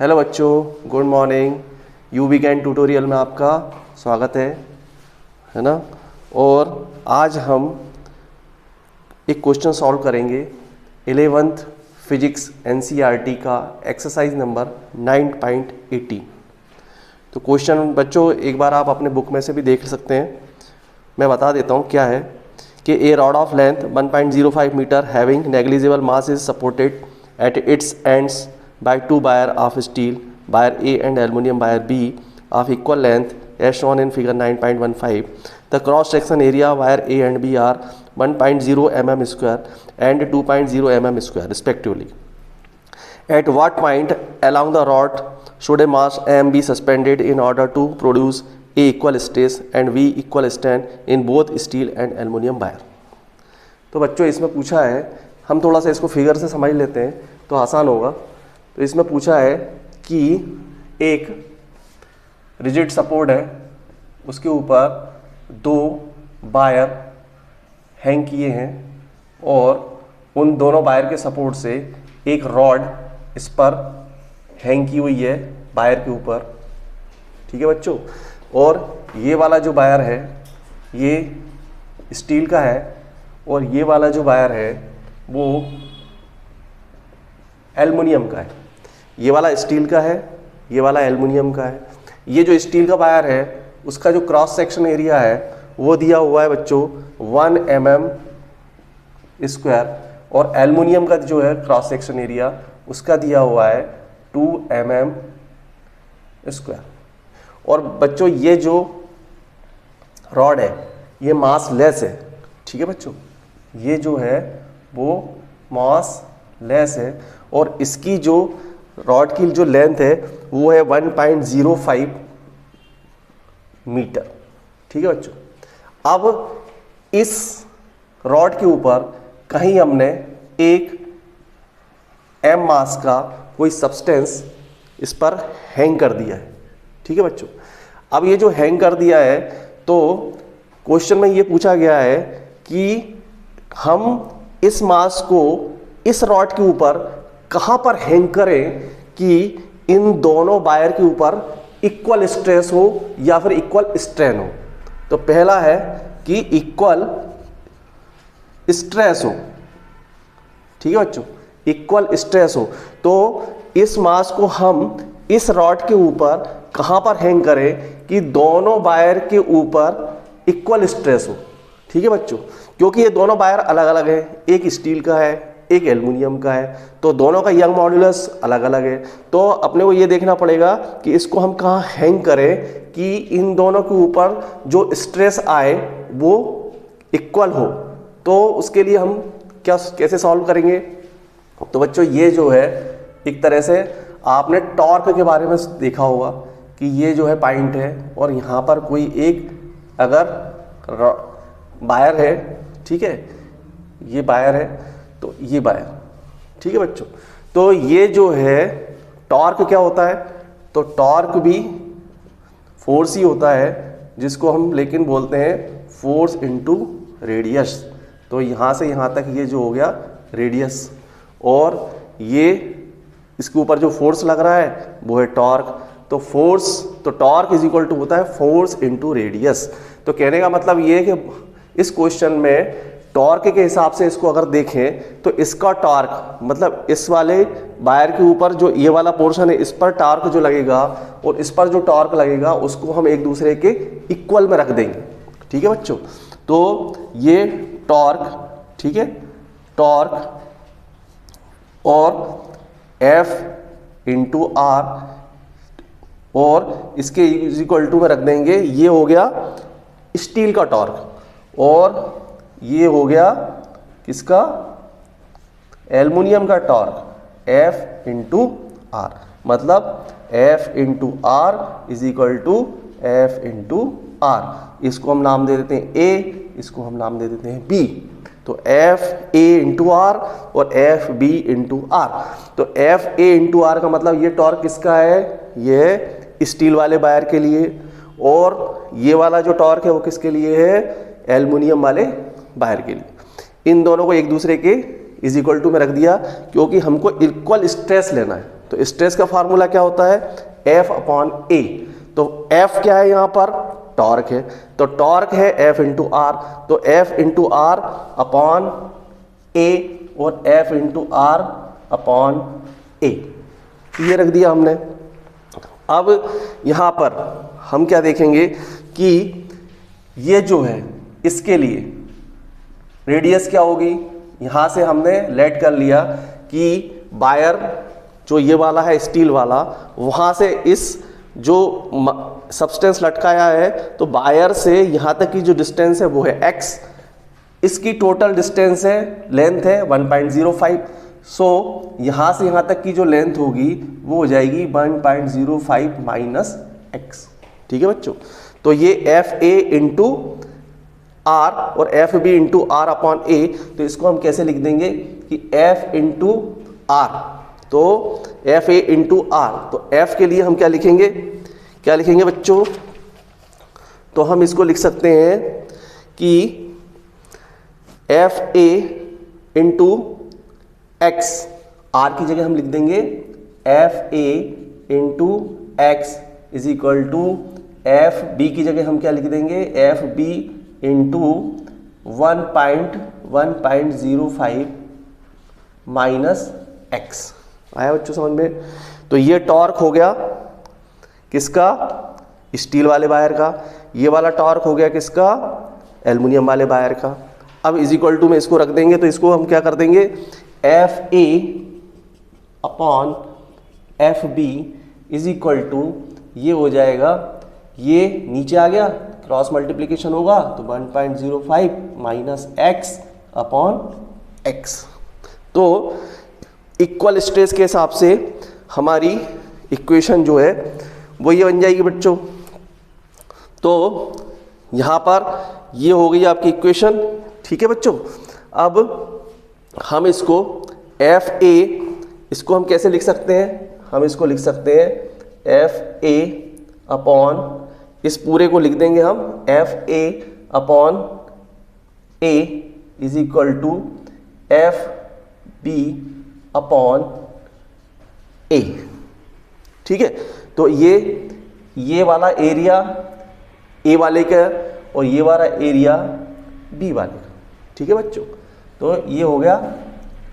Hello बच्चों, good morning. You weekend tutorial में आपका स्वागत है ना। और आज हम एक क्वेश्चन सॉल्व करेंगे 11th फिजिक्स एनसीईआरटी का एक्सरसाइज नंबर 9.18। तो क्वेश्चन बच्चों एक बार आप अपने बुक में से भी देख सकते हैं। मैं बता देता हूँ क्या है कि a rod of length 1.05 metre having negligible mass is supported at its ends by two wire of steel, wire A and aluminum wire B of equal length as shown in figure 9.15. The cross section area wire A and B are 1.0 mm square and 2.0 mm square respectively. At what point along the rod should a mass M be suspended in order to produce A equal stress and V equal strain in both steel and aluminum wire? तो बच्चों इसमें पूछा है, हम थोड़ा सा इसको figure से समझ लेते हैं तो आसान होगा। तो इसमें पूछा है कि एक रिजिड सपोर्ट है, उसके ऊपर दो वायर हैंग किए हैं और उन दोनों वायर के सपोर्ट से एक रॉड इस पर हैंग की हुई है वायर के ऊपर। ठीक है बच्चों। और ये वाला जो वायर है ये स्टील का है और ये वाला जो वायर है वो एल्युमिनियम का है। ये वाला स्टील का है, ये वाला एल्युमिनियम का है। ये जो स्टील का वायर है उसका जो क्रॉस सेक्शन एरिया है वो दिया हुआ है बच्चों 1 mm स्क्वायर और एल्युमिनियम का जो है क्रॉस सेक्शन एरिया उसका दिया हुआ है 2 mm स्क्वायर। और बच्चों ये जो रॉड है ये मास लेस है। ठीक है बच्चों, ये जो है वो मास लेस है और इसकी जो रॉड की जो लेंथ है वो है 1.05 मीटर। ठीक है बच्चों। अब इस रॉड के ऊपर कहीं हमने एक एम मास का कोई सब्सटेंस इस पर हैंग कर दिया है। ठीक है बच्चों। अब ये जो हैंग कर दिया है तो क्वेश्चन में ये पूछा गया है कि हम इस मास को इस रॉड के ऊपर कहां पर हैंग करें कि इन दोनों वायर के ऊपर इक्वल स्ट्रेस हो या फिर इक्वल स्ट्रेन हो। तो पहला है कि इक्वल स्ट्रेस हो। ठीक है बच्चों, इक्वल स्ट्रेस हो। तो इस मास को हम इस रॉड के ऊपर कहां पर हैंग करें कि दोनों वायर के ऊपर इक्वल स्ट्रेस हो। ठीक है बच्चों, क्योंकि ये दोनों वायर अलग अलग है, एक स्टील का है एक एल्युमिनियम का है, तो दोनों का यंग मॉड्यूलस अलग अलग है। तो अपने को ये देखना पड़ेगा कि इसको हम कहाँ हैंग करें कि इन दोनों के ऊपर जो स्ट्रेस आए वो इक्वल हो। तो उसके लिए हम कैसे सॉल्व करेंगे। तो बच्चों ये जो है एक तरह से आपने टॉर्क के बारे में देखा होगा कि ये जो है पॉइंट है और यहाँ पर कोई एक अगर वायर है, ठीक है, ये वायर है तो ये वायर। ठीक है बच्चों। तो ये जो है टॉर्क क्या होता है, तो टॉर्क भी फोर्स ही होता है जिसको हम लेकिन बोलते हैं फोर्स इनटू रेडियस। तो यहाँ से यहाँ तक ये जो हो गया रेडियस और ये इसके ऊपर जो फोर्स लग रहा है वो है टॉर्क। तो फोर्स तो टॉर्क इज इक्वल टू होता है फोर्स इनटू रेडियस। तो कहने का मतलब ये है कि इस क्वेश्चन में टॉर्क के हिसाब से इसको अगर देखें तो इसका टॉर्क मतलब इस वाले वायर के ऊपर जो ये वाला पोर्शन है इस पर टॉर्क जो लगेगा और इस पर जो टॉर्क लगेगा उसको हम एक दूसरे के इक्वल में रख देंगे। ठीक है बच्चों। तो ये टॉर्क, ठीक है, टॉर्क और F इंटू आर और इसके इक्वल टू में रख देंगे। ये हो गया स्टील का टॉर्क और ये हो गया किसका, एल्युमिनियम का टॉर्क F इंटू आर। मतलब F into R is equal to F into R. इसको हम नाम दे देते हैं A, इसको हम नाम दे देते हैं B। तो F A इंटू आर और F B इंटू आर। तो F A इंटू आर का मतलब ये टॉर्क किसका है, ये स्टील वाले वायर के लिए और ये वाला जो टॉर्क है वो किसके लिए है, एल्युमिनियम वाले वायर के लिए। इन दोनों को एक दूसरे के इज इक्वल टू में रख दिया क्योंकि हमको इक्वल स्ट्रेस लेना है। तो स्ट्रेस का फार्मूला क्या होता है, F अपॉन A। तो F क्या है यहाँ पर, टॉर्क है, तो टॉर्क है F इंटू आर, तो F into R upon A और F into R upon A, ये रख दिया हमने। अब यहाँ पर हम क्या देखेंगे कि ये जो है इसके लिए रेडियस क्या होगी, यहाँ से हमने लेट कर लिया कि वायर जो ये वाला है स्टील वाला, वहाँ से इस जो सब्सटेंस लटकाया है, तो वायर से यहाँ तक की जो डिस्टेंस है वो है x, इसकी टोटल डिस्टेंस है, लेंथ है 1.05। सो यहाँ से यहाँ तक की जो लेंथ होगी वो हो जाएगी 1.05 माइनस x। ठीक है बच्चों, तो ये एफ ए इंटू आर और F B into R upon A, तो इसको हम कैसे लिख देंगे कि एफ इंटू आर, तो एफ ए इंटू आर, तो एफ के लिए हम क्या लिखेंगे, क्या लिखेंगे बच्चों, तो हम इसको लिख सकते हैं कि F A into X, R की जगह हम लिख देंगे F A into X is equal to F B की जगह हम क्या लिख देंगे, F B into 1.05 minus X. आया बच्चों समझ में। तो ये टॉर्क हो गया किसका, स्टील वाले वायर का, ये वाला टॉर्क हो गया किसका, एल्युमिनियम वाले वायर का। अब इज इक्वल टू में इसको रख देंगे, तो इसको हम क्या कर देंगे, F A upon F B is equal to, ये हो जाएगा, ये नीचे आ गया, क्रॉस मल्टीप्लीकेशन होगा तो 1.05 माइनस एक्स अपॉन एक्स। तो इक्वल स्ट्रेस के हिसाब से हमारी इक्वेशन जो है वो ये बन जाएगी बच्चों। तो यहाँ पर ये हो गई आपकी इक्वेशन। ठीक है बच्चों, अब हम इसको एफ ए, इसको हम कैसे लिख सकते हैं, हम इसको लिख सकते हैं एफ ए अपॉन, इस पूरे को लिख देंगे हम F A upon A is equal to F B upon A. ठीक है, तो ये वाला एरिया ए वाले का और ये वाला एरिया बी वाले का। ठीक है बच्चों, तो ये हो गया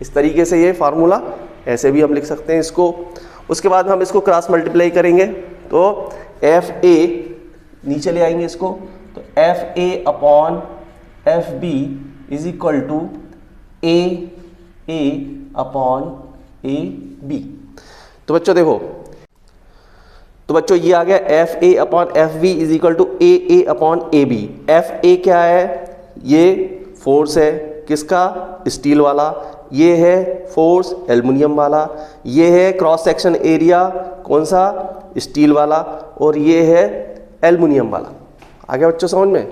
इस तरीके से ये फार्मूला, ऐसे भी हम लिख सकते हैं इसको। उसके बाद हम इसको क्रॉस मल्टीप्लाई करेंगे, तो एफ ए नीचे ले आएंगे इसको, तो F A upon F B is equal to A upon A B. तो बच्चों देखो, तो बच्चों ये आ गया F A upon F B is equal to A upon A B. F A क्या है, ये फोर्स है किसका, स्टील वाला, ये है फोर्स एल्युमिनियम वाला, ये है क्रॉस सेक्शन एरिया कौन सा, स्टील वाला, और ये है एल्युमिनियम वाला। आ गया बच्चों समझ में।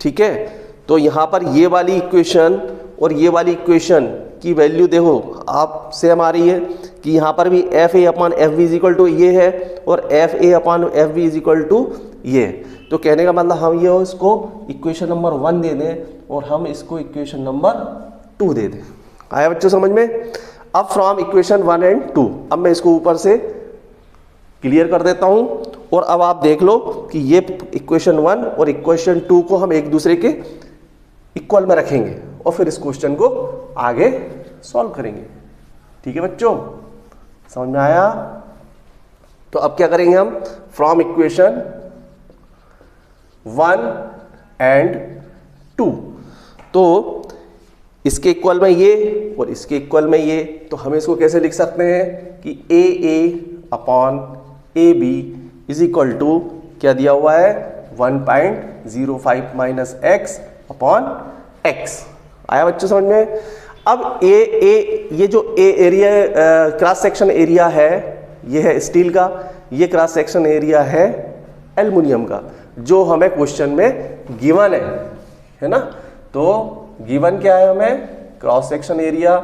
ठीक है, तो यहाँ पर ये वाली इक्वेशन और ये वाली इक्वेशन की वैल्यू देखो आप सेम आ रही है कि यहाँ पर भी F A upon F B is equal to ये है और F A upon F B is equal to ये। तो कहने का मतलब हम ये इसको इक्वेशन नंबर 1 दे दें और हम इसको इक्वेशन नंबर 2 दे दें। आया बच्चों समझ में। अब फ्रॉम इक्वेशन 1 एंड 2, अब मैं इसको ऊपर से क्लियर कर देता हूं और अब आप देख लो कि ये इक्वेशन 1 और इक्वेशन 2 को हम एक दूसरे के इक्वल में रखेंगे और फिर इस क्वेश्चन को आगे सॉल्व करेंगे। ठीक है बच्चों, समझ में आया। तो अब क्या करेंगे हम, फ्रॉम इक्वेशन 1 एंड 2, तो इसके इक्वल में ये और इसके इक्वल में ये, तो हम इसको कैसे लिख सकते हैं कि A upon A B is equal to क्या दिया हुआ है 1.05 माइनस एक्स अपॉन एक्स। आया बच्चों समझ में। अब ये जो ए एरिया क्रॉस सेक्शन एरिया है ये है स्टील का, ये क्रॉस सेक्शन एरिया है एल्युमिनियम का, जो हमें क्वेश्चन में गिवन है ना। तो गिवन क्या है हमें, क्रॉस सेक्शन एरिया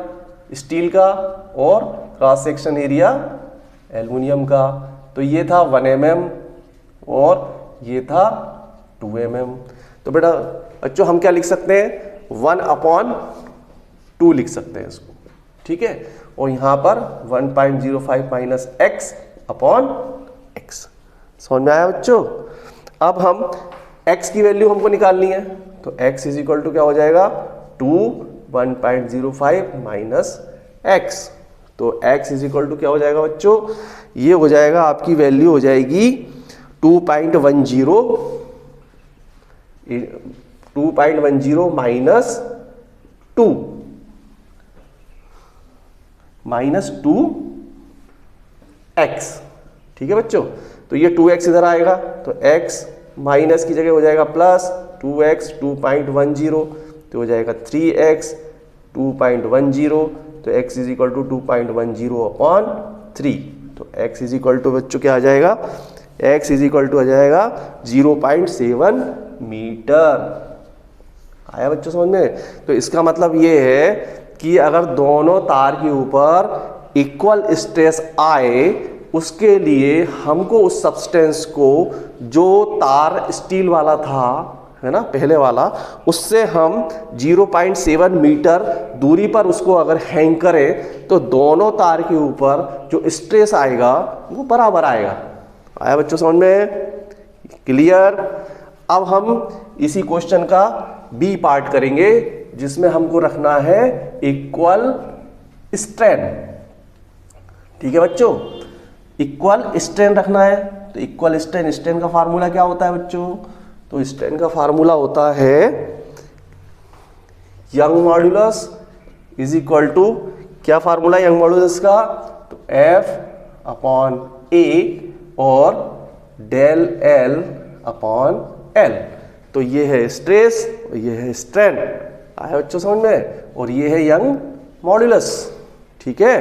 स्टील का और क्रॉस सेक्शन एरिया एल्युमिनियम का। तो ये था 1 mm और ये था 2 mm। तो बेटा बच्चों हम क्या लिख सकते हैं, 1/2 लिख सकते हैं इसको। ठीक है, और यहाँ पर 1.05 माइनस एक्स अपॉन एक्स। समझ में आया बच्चों? अब हम x की वैल्यू हमको निकालनी है, तो x इज इक्वल टू क्या हो जाएगा 1.05 माइनस एक्स। तो x इज इक्वल टू क्या हो जाएगा बच्चों, ये हो जाएगा आपकी वैल्यू हो जाएगी 2.10 माइनस 2 x। ठीक है बच्चों, तो ये 2x इधर आएगा, तो x माइनस की जगह हो जाएगा प्लस 2x 2.10, तो हो जाएगा 3x 2.10, तो x is equal to 2.10 upon 3। तो x इज इक्वल टू बच्चों क्या आ जाएगा, x इज इक्वल टू आ जाएगा 0.7 मीटर। आया बच्चों समझ में? तो इसका मतलब ये है कि अगर दोनों तार के ऊपर इक्वल स्ट्रेस आए, उसके लिए हमको उस सब्सटेंस को, जो तार स्टील वाला था है ना पहले वाला, उससे हम 0.7 मीटर दूरी पर उसको अगर हैंग करें तो दोनों तार के ऊपर जो स्ट्रेस आएगा वो बराबर आएगा। आया बच्चों समझ में? क्लियर? अब हम इसी क्वेश्चन का बी पार्ट करेंगे, जिसमें हमको रखना है इक्वल स्ट्रेन। ठीक है बच्चों, इक्वल स्ट्रेन रखना है। तो इक्वल स्ट्रेन, स्ट्रेन का फार्मूला क्या होता है बच्चों? तो स्ट्रेन का फार्मूला होता है Young modulus is equal to, क्या फार्मूला यंग मॉड्यूलस का? तो F अपॉन ए और डेल L अपॉन L। तो ये है स्ट्रेस, ये है स्ट्रेन। आया बच्चों समझ में? और ये है यंग मॉड्यूलस। ठीक है,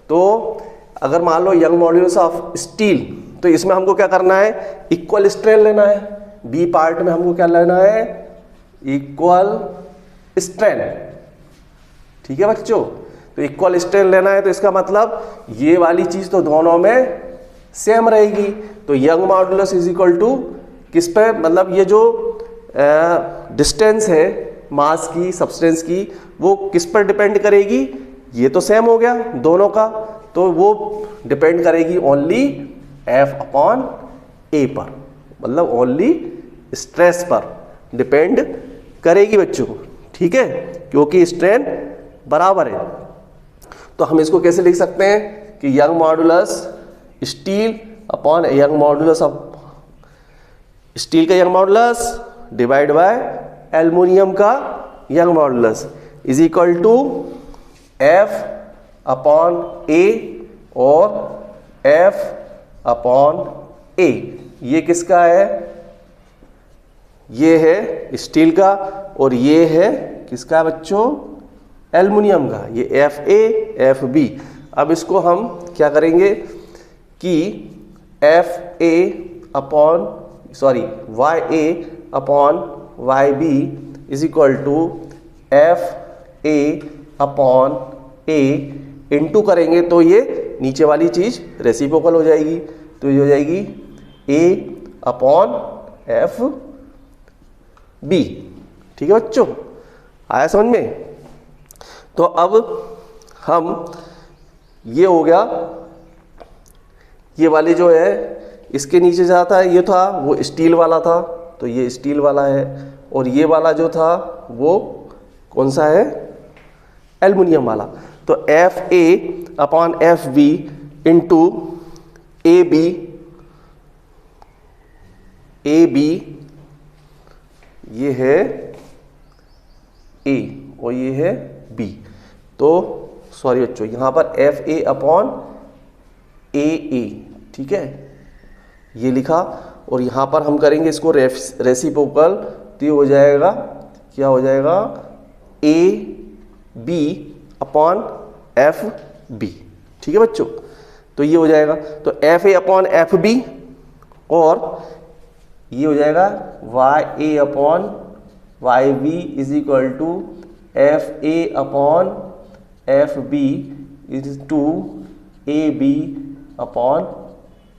तो अगर मान लो यंग मॉड्यूलस ऑफ स्टील, तो इसमें हमको क्या करना है, इक्वल स्ट्रेन लेना है। बी पार्ट में हमको क्या लेना है, इक्वल स्ट्रेन। ठीक है बच्चों, तो इक्वल स्ट्रेन लेना है, तो इसका मतलब ये वाली चीज तो दोनों में सेम रहेगी। तो Young modulus is equal to किस पे, मतलब ये जो डिस्टेंस है मास की, सब्सटेंस की, वो किस पर डिपेंड करेगी? ये तो सेम हो गया दोनों का, तो वो डिपेंड करेगी ओनली F अपॉन ए पर, मतलब ओनली स्ट्रेस पर डिपेंड करेगी बच्चों। ठीक है, क्योंकि स्ट्रेन बराबर है। तो हम इसको कैसे लिख सकते हैं कि Young modulus steel upon Young modulus of steel का Young modulus divide by aluminium का Young modulus is equal to F upon A और F अपॉन ए। ये किसका है? ये है स्टील का, और ये है किसका बच्चों? एल्युमिनियम का। ये FA FB। अब इसको हम क्या करेंगे कि FA upon YA upon YB is equal to FA upon A into करेंगे, तो ये नीचे वाली चीज रेसिप्रोकल हो जाएगी, तो ये हो जाएगी A अपॉन FB। ठीक है बच्चों, आया समझ में? तो अब हम, ये हो गया, ये वाली जो है इसके नीचे जाता है, ये था वो स्टील वाला था, तो ये स्टील वाला है, और ये वाला जो था वो कौन सा है? एल्युमिनियम वाला। तो FA upon FB into AB ये है A और ये है B। तो सॉरी बच्चों, यहाँ पर FA अपॉन AA, ठीक है, ये लिखा, और यहाँ पर हम करेंगे इसको रेसिप्रोकल, तो ये हो जाएगा, क्या हो जाएगा? AB upon FB। ठीक है बच्चों, तो ये हो जाएगा, तो FA अपॉन FB, और ये हो जाएगा YA upon YB is equal to FA upon FB is to AB upon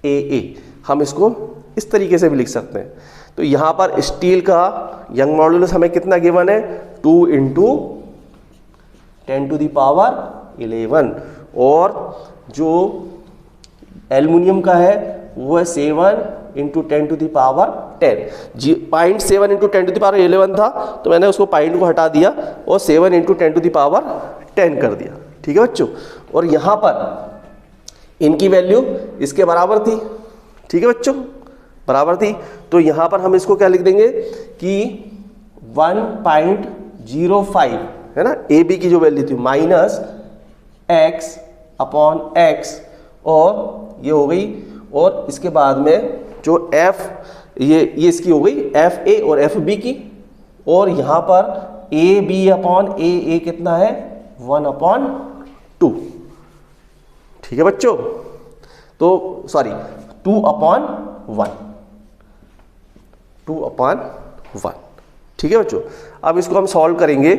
AA। हम इसको इस तरीके से भी लिख सकते हैं। तो यहाँ पर स्टील का यंग मॉड्यूलस हमें कितना गिवन है? 2 × 10⁻11, और जो एल्युमिनियम का है वो है 7 into 10 to the power 10। 0.7 into 10 to the power 11 था, तो मैंने उसको पॉइंट को हटा दिया और 7 इंटू 10 टू द पावर 10 कर दिया। ठीक है बच्चों, और यहाँ पर इनकी वैल्यू इसके बराबर थी। ठीक है बच्चों, बराबर थी, तो यहाँ पर हम इसको क्या लिख देंगे कि 1.05 है ना, ए बी की जो वैल्यू थी माइनस x अपॉन x, और ये हो गई, और इसके बाद में जो f ये इसकी हो गई एफ ए और एफ बी की, और यहाँ पर ए बी अपॉन ए कितना है 1/2। ठीक है बच्चों, तो सॉरी 2/1। ठीक है बच्चों, अब इसको हम सॉल्व करेंगे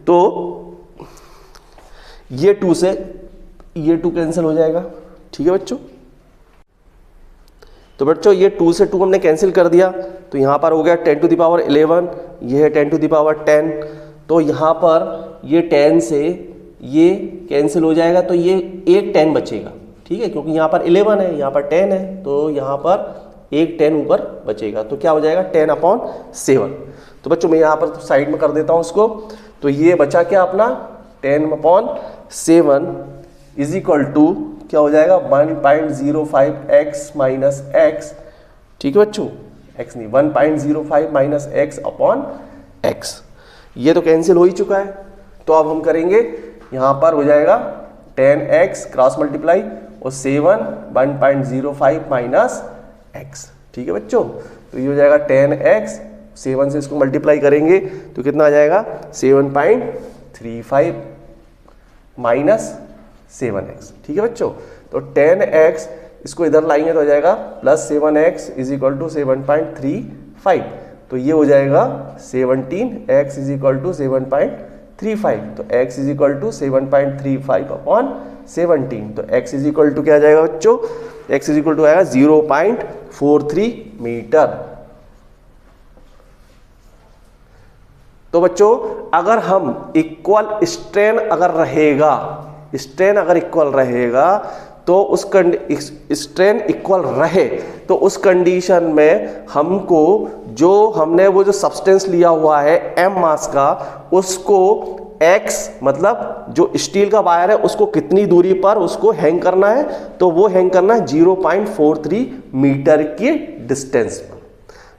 तो ये 2 से ये 2 कैंसिल हो जाएगा। ठीक है बच्चों, तो बच्चों ये 2 से 2 हमने कैंसिल कर दिया, तो यहाँ पर हो गया 10 टू द पावर 11, ये है 10 टू द पावर 10, तो यहाँ पर ये 10 से ये कैंसिल हो जाएगा, तो ये एक 10 बचेगा। ठीक है, क्योंकि यहाँ पर 11 है, यहाँ पर 10 है, तो यहाँ पर एक 10 ऊपर बचेगा, तो क्या हो जाएगा 10/7। तो बच्चों मैं यहाँ पर साइड में कर देता हूँ उसको, तो ये बचा क्या अपना 10/7 इज इक्वल टू क्या हो जाएगा 1.05x माइनस x। ठीक है बच्चों, x नहीं 1.05 माइनस x अपॉन x, ये तो कैंसिल हो ही चुका है। तो अब हम करेंगे, यहाँ पर हो जाएगा 10x क्रॉस मल्टीप्लाई और 7 1.05 माइनस x। ठीक है बच्चों, तो ये हो जाएगा 10x, 7 से इसको मल्टीप्लाई करेंगे तो कितना आ जाएगा 7.35 माइनस 7x। ठीक है बच्चों, तो 10x इसको इधर लाएंगे तो हो जाएगा plus 7x is equal to 7.35, तो ये हो जाएगा 17x इज इक्वल टू 7.35, तो x is equal to 7.35 upon 17, तो x इज इक्वल टू क्या आ जाएगा बच्चों, x इज इक्वल टू आएगा 0.43 मीटर। तो बच्चों अगर हम इक्वल स्ट्रेन अगर रहेगा, स्ट्रेन अगर इक्वल रहेगा तो उस स्ट्रेन इक्वल रहे तो उस कंडीशन में हमको जो हमने वो जो सब्सटेंस लिया हुआ है m मास का, उसको x मतलब जो स्टील का वायर है उसको कितनी दूरी पर उसको हैंग करना है, तो वो हैंग करना है 0.43 मीटर की डिस्टेंस पर।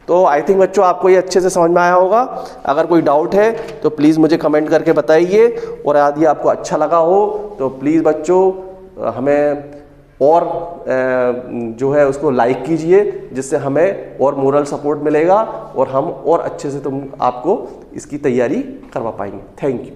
तो आई थिंक बच्चों आपको ये अच्छे से समझ में आया होगा। अगर कोई डाउट है तो प्लीज़ मुझे कमेंट करके बताइए, और यदि आपको अच्छा लगा हो तो प्लीज़ बच्चों हमें और जो है उसको लाइक कीजिए, जिससे हमें और मोरल सपोर्ट मिलेगा और हम और अच्छे से आपको इसकी तैयारी करवा पाएंगे। Thank you.